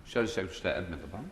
Secretary of State Miliband.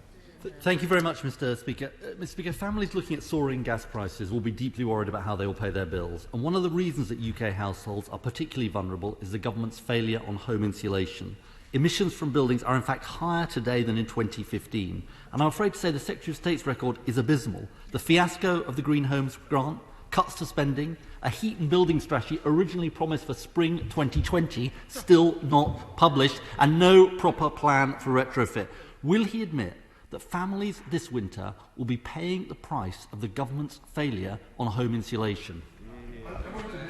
Thank you very much, Mr. Speaker. Mr. Speaker, families looking at soaring gas prices will be deeply worried about how they will pay their bills. And one of the reasons that UK households are particularly vulnerable is the government's failure on home insulation. Emissions from buildings are in fact higher today than in 2015. And I'm afraid to say the Secretary of State's record is abysmal. The fiasco of the Green Homes Grant, cuts to spending, a heat and building strategy originally promised for spring 2020, still not published, and no proper plan for retrofit. Will he admit that families this winter will be paying the price of the government's failure on home insulation?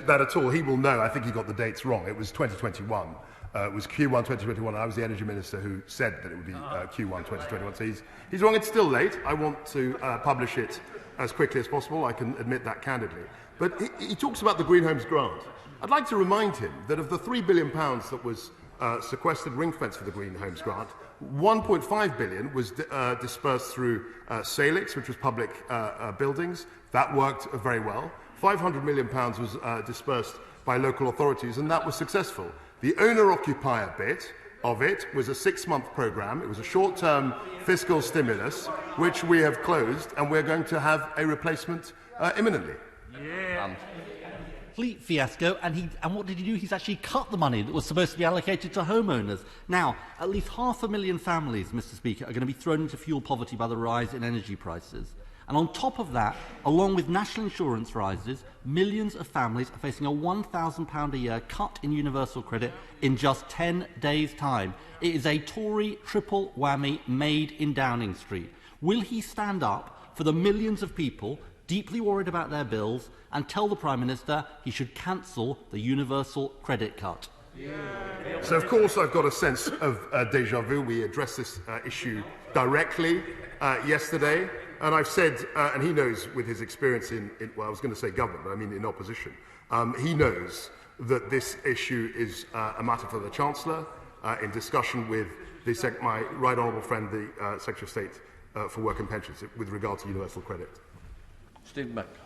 That at all. He will know. I think he got the dates wrong. It was 2021. It was Q1 2021. I was the Energy Minister who said that it would be Q1 2021. So he's wrong. It's still late. I want to publish it as quickly as possible. I can admit that candidly. But he talks about the Green Homes Grant. I'd like to remind him that of the £3 billion that was sequestered ring-fence for the Green Homes Grant, 1.5 billion was dispersed through Salix, which was public buildings. That worked very well. £500 million was dispersed by local authorities, and that was successful. The owner-occupier bit of it was a 6-month programme. It was a short-term fiscal stimulus, which we have closed, and we're going to have a replacement imminently. Yeah. Complete fiasco, and what did he do? He's actually cut the money that was supposed to be allocated to homeowners. Now, at least 500,000 families, Mr. Speaker, are going to be thrown into fuel poverty by the rise in energy prices. And on top of that, along with national insurance rises, millions of families are facing a £1,000 a year cut in universal credit in just 10 days' time. It is a Tory triple whammy made in Downing Street. Will he stand up for the millions of people deeply worried about their bills and tell the Prime Minister he should cancel the universal credit cut? So, of course, I've got a sense of déjà vu. We addressed this issue directly yesterday, and I've said, and he knows with his experience in well, I was going to say government, but I mean in opposition, he knows that this issue is a matter for the Chancellor in discussion with my right honourable friend, the Secretary of State for Work and Pensions, with regard to universal credit. Stephen Metcalfe.